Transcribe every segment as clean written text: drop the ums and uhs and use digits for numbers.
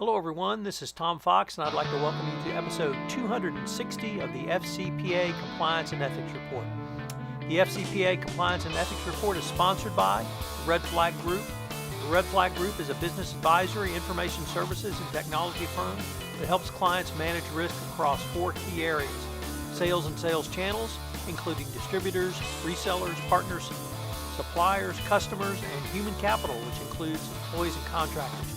Hello everyone, this is Tom Fox and I'd like to welcome you to episode 260 of the FCPA Compliance and Ethics Report. The FCPA Compliance and Ethics Report is sponsored by the Red Flag Group. The Red Flag Group is a business advisory, information services, and technology firm that helps clients manage risk across four key areas: sales and sales channels, including distributors, resellers, partners, suppliers, customers, and human capital, which includes employees and contractors.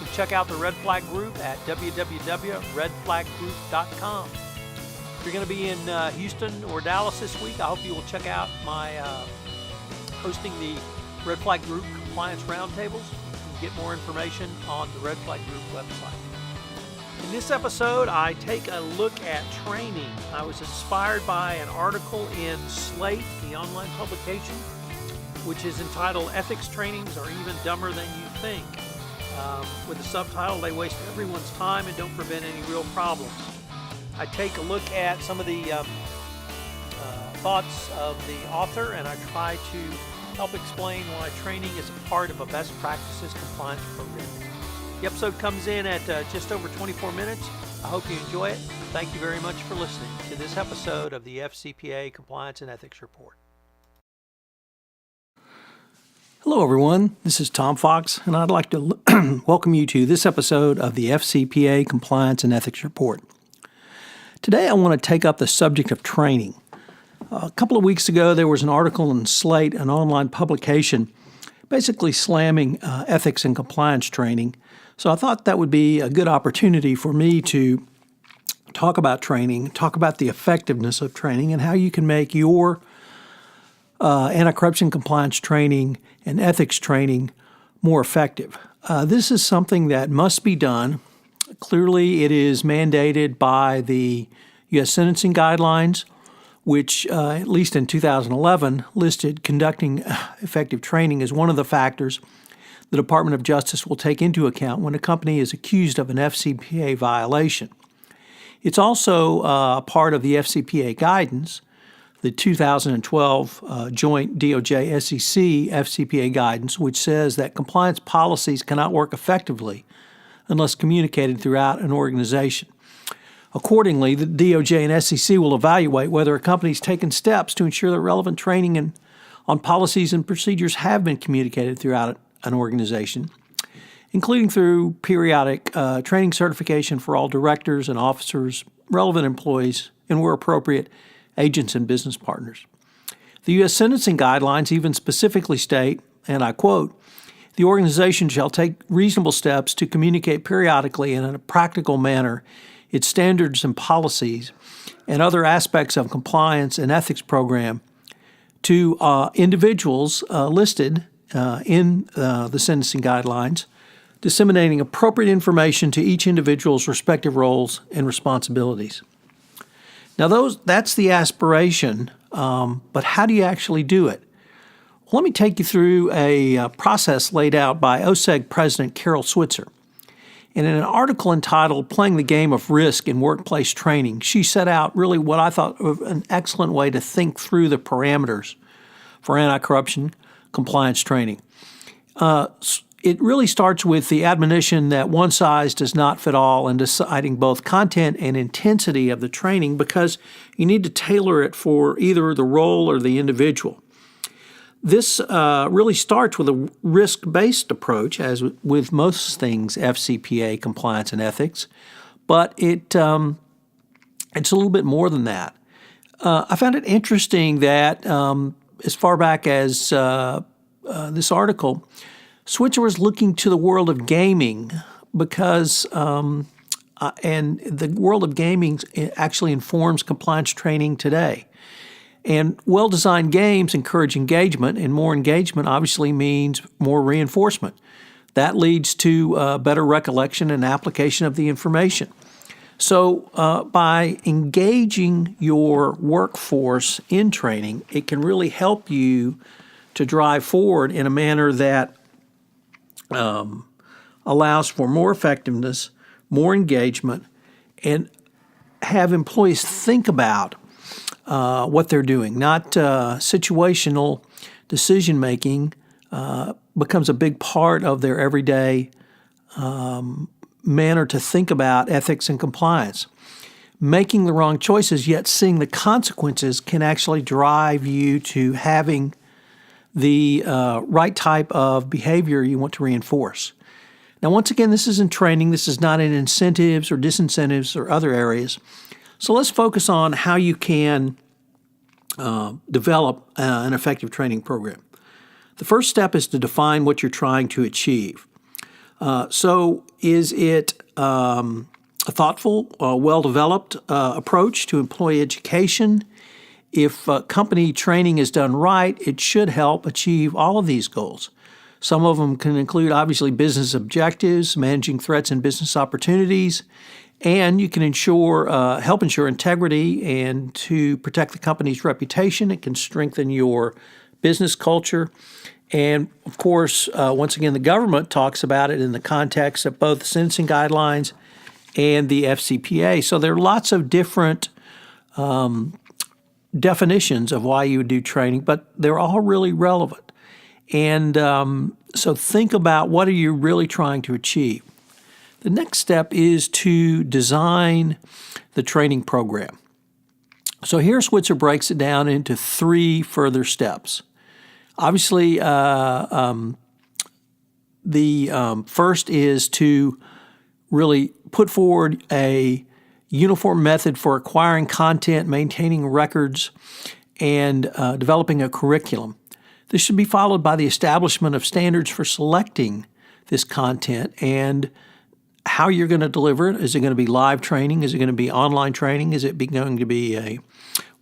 You can check out the Red Flag Group at www.redflaggroup.com. If you're going to be in Houston or Dallas this week, I hope you will check out my hosting the Red Flag Group Compliance Roundtables. You can get more information on the Red Flag Group website. In this episode, I take a look at training. I was inspired by an article in Slate, the online publication, which is entitled "Ethics Trainings Are Even Dumber Than You Think." With the subtitle, "They Waste Everyone's Time and Don't Prevent Any Real Problems." I take a look at some of the thoughts of the author, and I try to help explain why training is a part of a best practices compliance program. The episode comes in at just over 24 minutes. I hope you enjoy it. Thank you very much for listening to this episode of the FCPA Compliance and Ethics Report. Hello everyone, this is Tom Fox, and I'd like to welcome you to this episode of the FCPA Compliance and Ethics Report. Today I want to take up the subject of training. A couple of weeks ago there was an article in Slate, an online publication, basically slamming ethics and compliance training. So I thought that would be a good opportunity for me to talk about training, talk about the effectiveness of training, and how you can make your anti-corruption compliance training and ethics training more effective. This is something that must be done. Clearly, it is mandated by the U.S. sentencing guidelines, which, at least in 2011, listed conducting effective training as one of the factors the Department of Justice will take into account when a company is accused of an FCPA violation. It's also a part of the FCPA guidance, the 2012 joint DOJ-SEC FCPA guidance, which says that compliance policies cannot work effectively unless communicated throughout an organization. Accordingly, the DOJ and SEC will evaluate whether a company has taken steps to ensure that relevant training on policies and procedures have been communicated throughout an organization, including through periodic training certification for all directors and officers, relevant employees, and where appropriate, agents and business partners. The U.S. sentencing guidelines even specifically state, and I quote, "The organization shall take reasonable steps to communicate periodically and in a practical manner its standards and policies and other aspects of compliance and ethics program to individuals listed in the sentencing guidelines, disseminating appropriate information to each individual's respective roles and responsibilities." Now, that's the aspiration, but how do you actually do it? Well, let me take you through a process laid out by OSEG President Carol Switzer. And in an article entitled "Playing the Game of Risk in Workplace Training," she set out really what I thought was an excellent way to think through the parameters for anti-corruption compliance training. It really starts with the admonition that one size does not fit all in deciding both content and intensity of the training, because you need to tailor it for either the role or the individual. This really starts with a risk-based approach, as with most things FCPA compliance and ethics, but it's a little bit more than that. I found it interesting that as far back as this article, Switzer was looking to the world of gaming because, and the world of gaming actually informs compliance training today. And well-designed games encourage engagement, and more engagement obviously means more reinforcement. That leads to better recollection and application of the information. So by engaging your workforce in training, it can really help you to drive forward in a manner that allows for more effectiveness, more engagement, and have employees think about what they're doing. Not situational decision-making becomes a big part of their everyday manner to think about ethics and compliance. Making the wrong choices, yet seeing the consequences, can actually drive you to having the right type of behavior you want to reinforce. Now, once again, this is in training. This is not in incentives or disincentives or other areas. So let's focus on how you can develop an effective training program. The first step is to define what you're trying to achieve. So is it a thoughtful, well-developed approach to employee education? If company training is done right, it should help achieve all of these goals. Some of them can include, obviously, business objectives, managing threats and business opportunities, and you can help ensure integrity and to protect the company's reputation. It can strengthen your business culture. And, of course, once again, the government talks about it in the context of both the sentencing guidelines and the FCPA. So there are lots of different definitions of why you would do training, but they're all really relevant. And so think about, what are you really trying to achieve? The next step is to design the training program. So here Switzer breaks it down into 3 further steps. Obviously, the first is to really put forward a uniform method for acquiring content, maintaining records, and developing a curriculum. This should be followed by the establishment of standards for selecting this content and how you're going to deliver it. Is it going to be live training? Is it going to be online training? Is it going to be a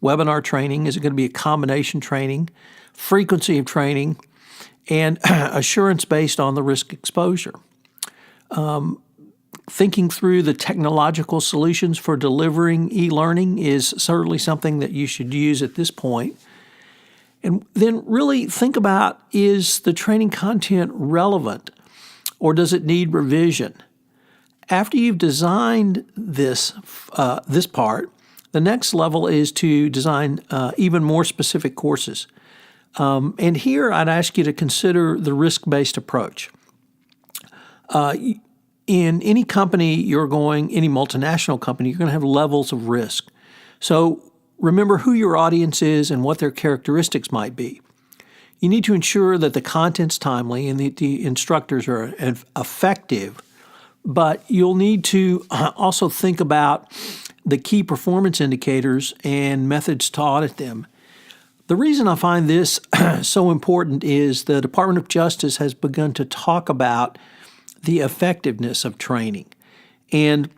webinar training? Is it going to be a combination training? Frequency of training, and assurance based on the risk exposure. Thinking through the technological solutions for delivering e-learning is certainly something that you should use at this point. And then really think about, is the training content relevant, or does it need revision? After you've designed this part, the next level is to design even more specific courses. And here I'd ask you to consider the risk-based approach. In any company any multinational company, you're going to have levels of risk. So remember who your audience is and what their characteristics might be. You need to ensure that the content's timely and the instructors are effective, but you'll need to also think about the key performance indicators and methods to audit them. The reason I find this so important is the Department of Justice has begun to talk about the effectiveness of training. And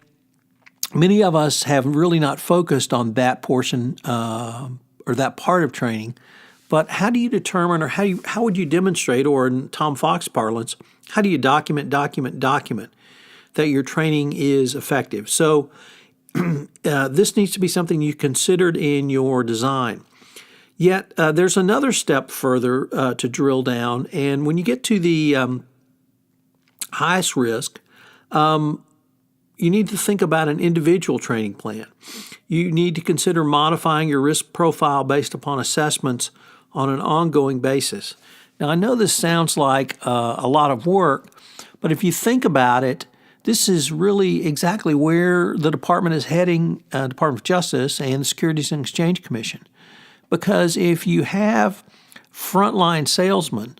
many of us have really not focused on that portion or that part of training. But how do you determine, or how would you demonstrate, or in Tom Fox parlance, how do you document that your training is effective? So this needs to be something you considered in your design. Yet there's another step further to drill down, and when you get to the highest risk, you need to think about an individual training plan. You need to consider modifying your risk profile based upon assessments on an ongoing basis. Now, I know this sounds like a lot of work, but if you think about it, this is really exactly where the department is heading, Department of Justice and the Securities and Exchange Commission. Because if you have frontline salesmen,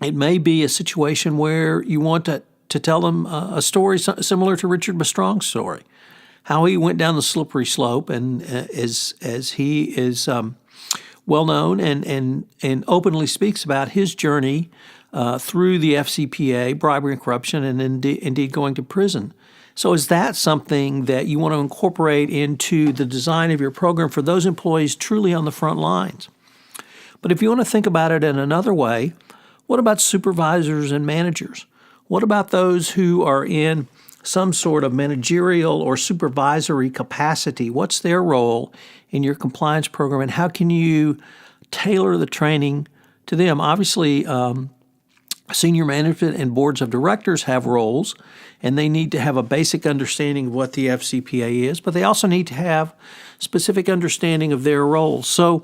it may be a situation where you want to tell them a story similar to Richard Strong's story, how he went down the slippery slope, and as he is well known and openly speaks about his journey through the FCPA, bribery and corruption, and indeed going to prison. So is that something that you want to incorporate into the design of your program for those employees truly on the front lines? But if you want to think about it in another way, what about supervisors and managers? What about those who are in some sort of managerial or supervisory capacity? What's their role in your compliance program, and how can you tailor the training to them? Obviously, senior management and boards of directors have roles, and they need to have a basic understanding of what the FCPA is, but they also need to have specific understanding of their roles. So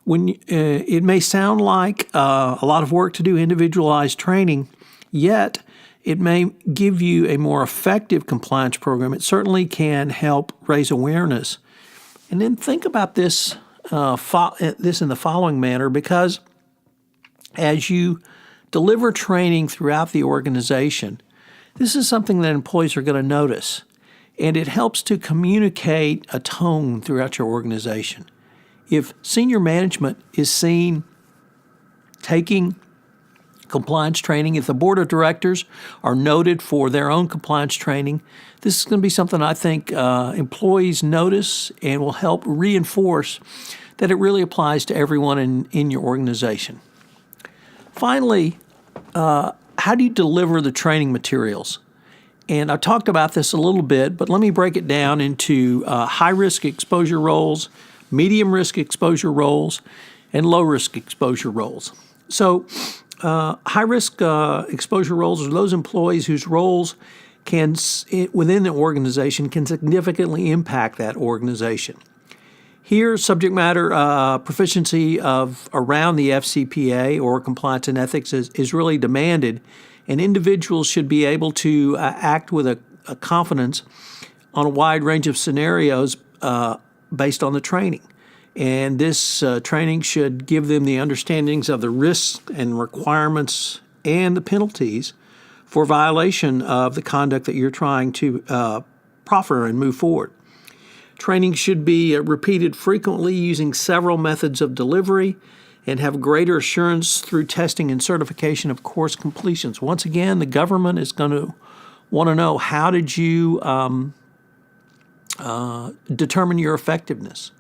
when it may sound like a lot of work to do individualized training, yet It may give you a more effective compliance program. It certainly can help raise awareness. And then think about this in the following manner, because as you deliver training throughout the organization, this is something that employees are going to notice, and it helps to communicate a tone throughout your organization. If senior management is seen taking compliance training, if the board of directors are noted for their own compliance training, this is going to be something I think employees notice and will help reinforce that it really applies to everyone in your organization. Finally, how do you deliver the training materials? And I talked about this a little bit, but let me break it down into high-risk exposure roles, medium-risk exposure roles, and low-risk exposure roles. So high-risk exposure roles are those employees whose roles can, within the organization, can significantly impact that organization. Here, subject matter proficiency of around the FCPA or compliance and ethics is really demanded, and individuals should be able to act with a confidence on a wide range of scenarios based on the training. And this training should give them the understandings of the risks and requirements and the penalties for violation of the conduct that you're trying to proffer and move forward. Training should be repeated frequently using several methods of delivery and have greater assurance through testing and certification of course completions. Once again, the government is going to want to know, how did you determine your effectiveness?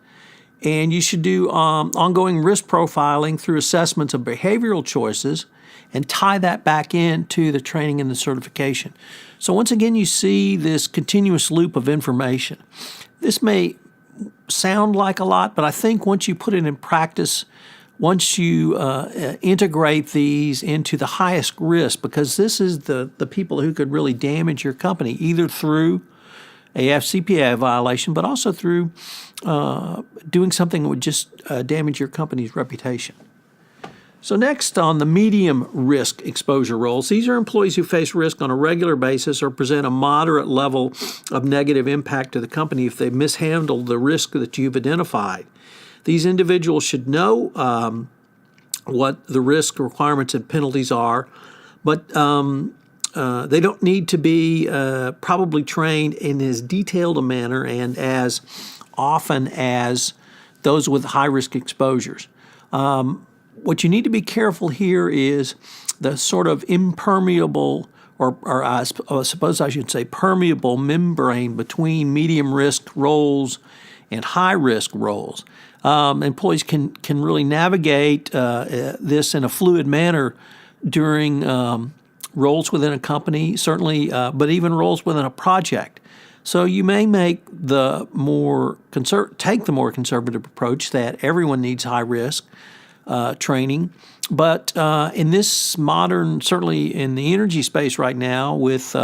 And you should do ongoing risk profiling through assessments of behavioral choices and tie that back into the training and the certification. So once again, you see this continuous loop of information. This may sound like a lot, but I think once you put it in practice, once you integrate these into the highest risk, because this is the people who could really damage your company, either through a FCPA violation, but also through doing something that would just damage your company's reputation. So next, on the medium risk exposure roles, these are employees who face risk on a regular basis or present a moderate level of negative impact to the company if they mishandle the risk that you've identified. These individuals should know what the risk requirements and penalties are, but they don't need to be probably trained in as detailed a manner and as often as those with high-risk exposures. What you need to be careful here is the sort of impermeable, or I suppose I should say permeable membrane between medium-risk roles and high-risk roles. Employees can really navigate this in a fluid manner during roles within a company, certainly, but even roles within a project. So you may make take the more conservative approach that everyone needs high risk training, but in this modern, certainly in the energy space right now with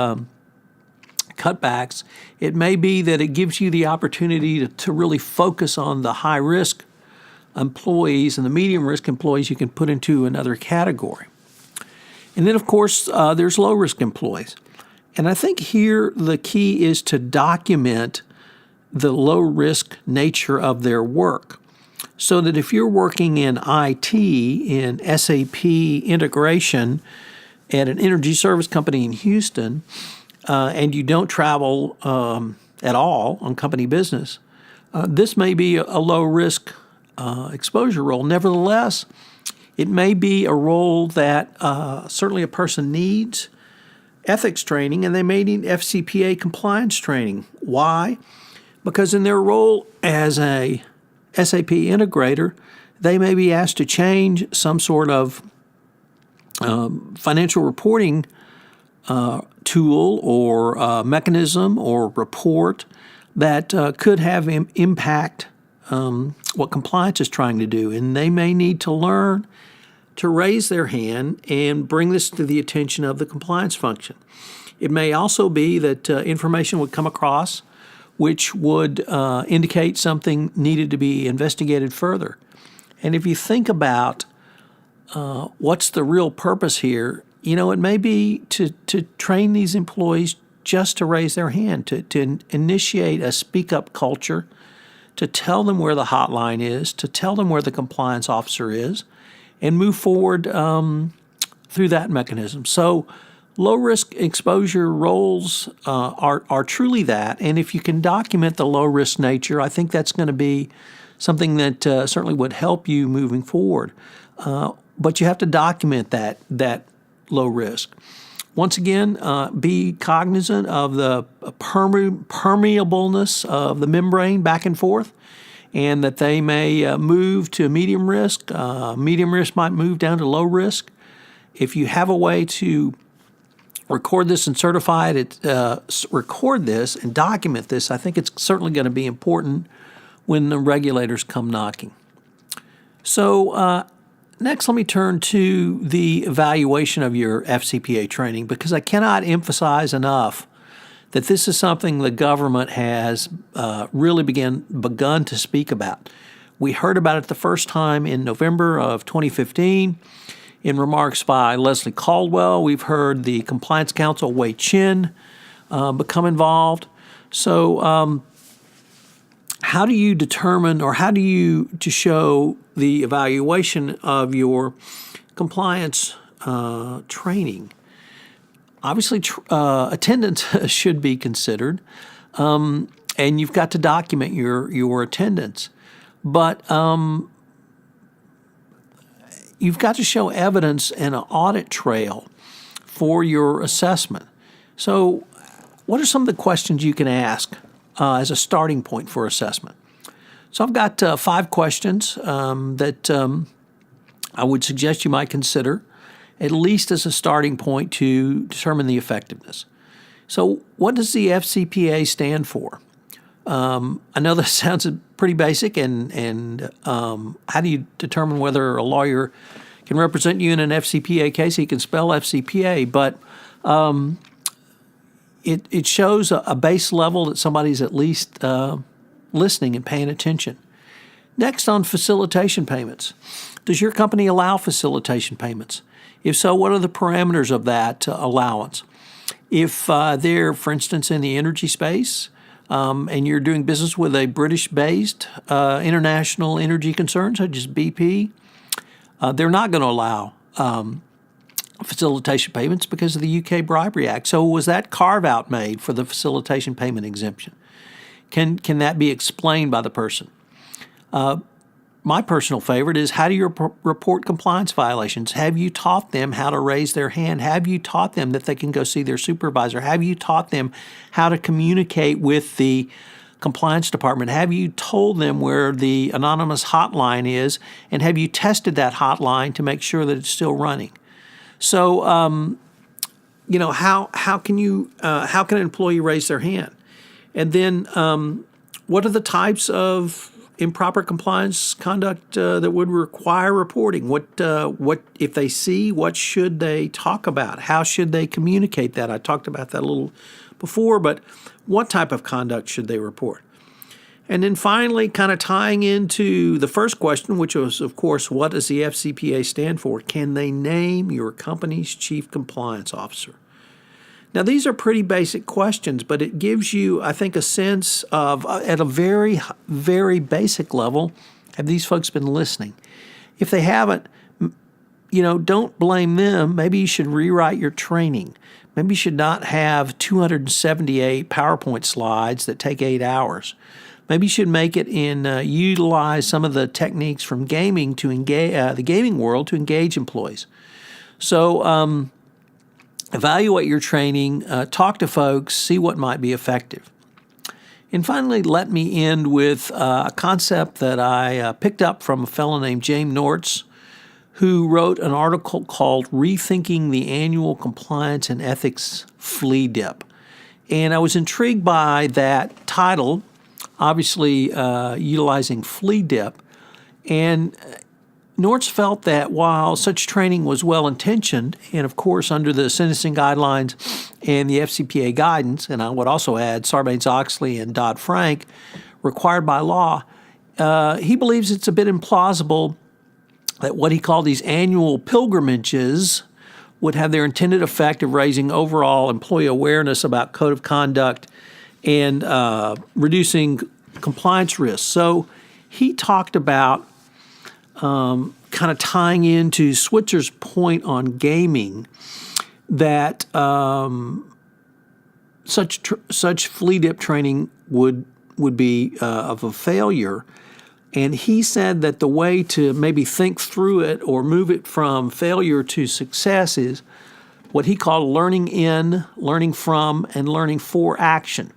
cutbacks, it may be that it gives you the opportunity to really focus on the high risk employees, and the medium risk employees you can put into another category. And then, of course, there's low-risk employees. And I think here the key is to document the low-risk nature of their work, so that if you're working in IT, in SAP integration at an energy service company in Houston, and you don't travel at all on company business, this may be a low-risk exposure role. Nevertheless, it may be a role that certainly a person needs ethics training, and they may need FCPA compliance training. Why? Because in their role as a SAP integrator, they may be asked to change some sort of financial reporting tool or mechanism or report that could have impact what compliance is trying to do. And they may need to learn to raise their hand and bring this to the attention of the compliance function. It may also be that information would come across which would indicate something needed to be investigated further. And if you think about what's the real purpose here, it may be to train these employees just to raise their hand, to initiate a speak-up culture, to tell them where the hotline is, to tell them where the compliance officer is, and move forward through that mechanism. So low-risk exposure roles are truly that, and if you can document the low-risk nature, I think that's going to be something that certainly would help you moving forward. But you have to document that low risk. Once again, be cognizant of the permeableness of the membrane back and forth, and that they may move to medium risk. Medium risk might move down to low risk. If you have a way to record this and certify it, record this and document this, I think it's certainly going to be important when the regulators come knocking. So next, let me turn to the evaluation of your FCPA training, because I cannot emphasize enough that this is something the government has really begun to speak about. We heard about it the first time in November of 2015 in remarks by Leslie Caldwell. We've heard the Compliance Counsel, Wei Chin, become involved. So how do you determine, or how do you to show the evaluation of your compliance training? Obviously, attendance should be considered, and you've got to document your attendance. But you've got to show evidence and an audit trail for your assessment. So what are some of the questions you can ask as a starting point for assessment? So I've got 5 questions that I would suggest you might consider, at least as a starting point to determine the effectiveness. So what does the FCPA stand for? I know this sounds pretty basic, and how do you determine whether a lawyer can represent you in an FCPA case? He can spell FCPA, but it shows a base level that somebody's at least listening and paying attention. Next, on facilitation payments. Does your company allow facilitation payments? If so, what are the parameters of that allowance? If they're, for instance, in the energy space, and you're doing business with a British-based international energy concern such as BP, they're not going to allow facilitation payments because of the UK Bribery Act. So was that carve-out made for the facilitation payment exemption? Can that be explained by the person? My personal favorite is, how do you report compliance violations? Have you taught them how to raise their hand? Have you taught them that they can go see their supervisor? Have you taught them how to communicate with the compliance department? Have you told them where the anonymous hotline is? And have you tested that hotline to make sure that it's still running? So, how can an employee raise their hand? And then, what are the types of improper compliance conduct that would require reporting? What if they see? What should they talk about? How should they communicate that? I talked about that a little before, but what type of conduct should they report? And then finally, kind of tying into the first question, which was, of course, what does the FCPA stand for? Can they name your company's chief compliance officer? Now, these are pretty basic questions, but it gives you, I think, a sense of, at a very, very basic level, have these folks been listening? If they haven't, don't blame them. Maybe you should rewrite your training. Maybe you should not have 278 PowerPoint slides that take 8 hours. Maybe you should make it utilize some of the techniques from gaming to engage the gaming world to engage employees. So evaluate your training, talk to folks, see what might be effective. And finally, let me end with a concept that I picked up from a fellow named James Nortz, who wrote an article called Rethinking the Annual Compliance and Ethics Flea Dip. And I was intrigued by that title, obviously utilizing flea dip. And Nortz felt that while such training was well-intentioned, and of course under the sentencing guidelines and the FCPA guidance, and I would also add Sarbanes-Oxley and Dodd-Frank, required by law, he believes it's a bit implausible that what he called these annual pilgrimages would have their intended effect of raising overall employee awareness about code of conduct and reducing compliance risks. So he talked about kind of tying into Switzer's point on gaming that such flea dip training would be of a failure. And he said that the way to maybe think through it or move it from failure to success is what he called learning in, learning from, and learning for action.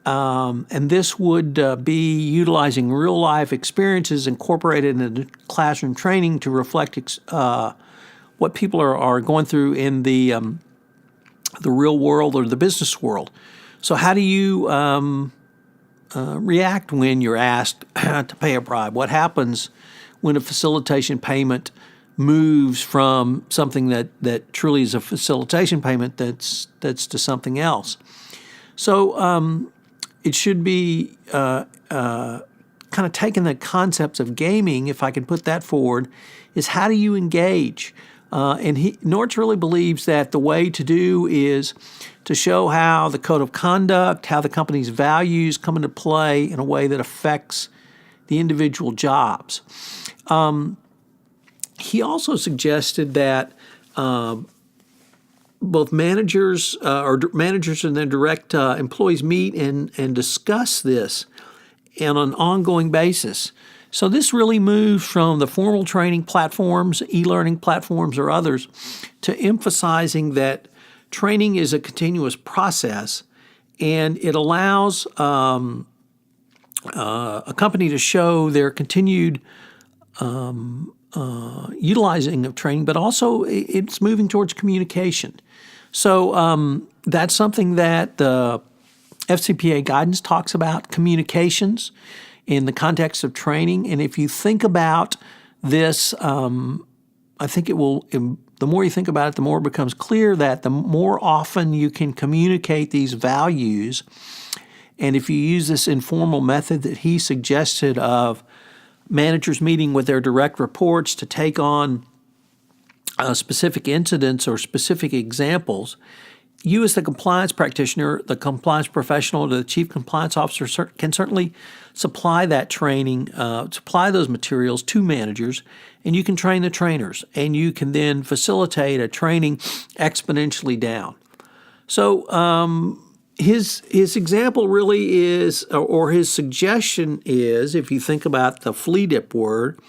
And this would be utilizing real-life experiences incorporated into classroom training to reflect what people are going through in the real world or the business world. So how do you react when you're asked to pay a bribe? What happens when a facilitation payment moves from something that truly is a facilitation payment that's to something else? So it should be kind of taking the concepts of gaming, if I can put that forward, is how do you engage? And Nortz really believes that the way to do is to show how the code of conduct, how the company's values come into play in a way that affects the individual jobs. He also suggested that both managers and their direct employees meet and discuss this on an ongoing basis. So this really moves from the formal training platforms, e-learning platforms or others, to emphasizing that training is a continuous process, and it allows a company to show their continued utilizing of training, but also it's moving towards communication. So that's something that the FCPA guidance talks about, communications in the context of training. And if you think about this, I think it will, the more you think about it, the more it becomes clear that the more often you can communicate these values, and if you use this informal method that he suggested of managers meeting with their direct reports to take on specific incidents or specific examples, you as the compliance practitioner, the compliance professional, the chief compliance officer can certainly supply that training, supply those materials to managers, and you can train the trainers, and you can then facilitate a training exponentially down. So his example really is, or his suggestion is, if you think about the flea dip word,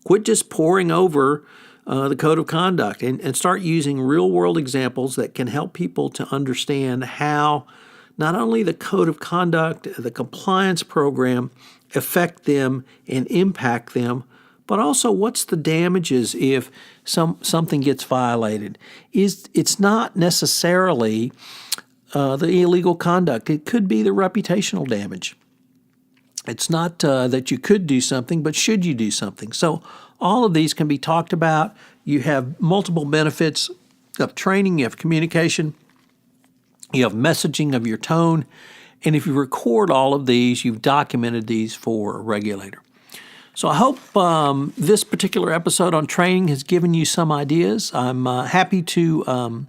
quit just poring over the code of conduct and start using real-world examples that can help people to understand how not only the code of conduct, the compliance program affect them and impact them, but also what's the damages if something gets violated. It's not necessarily the illegal conduct. It could be the reputational damage. It's not that you could do something, but should you do something? So all of these can be talked about. You have multiple benefits of training. You have communication. You have messaging of your tone. And if you record all of these, you've documented these for a regulator. So I hope this particular episode on training has given you some ideas. I'm happy to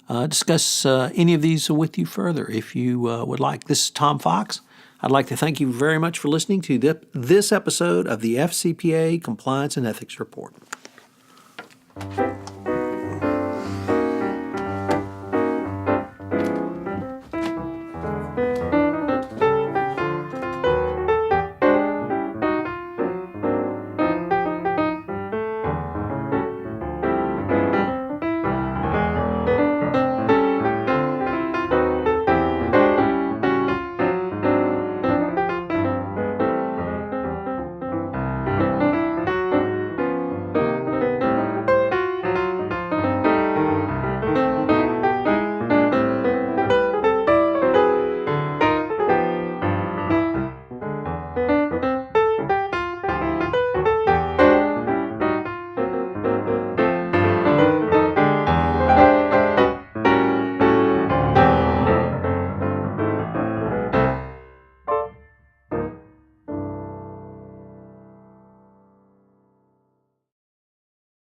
discuss any of these with you further if you would like. This is Tom Fox. I'd like to thank you very much for listening to this episode of the FCPA Compliance and Ethics Report.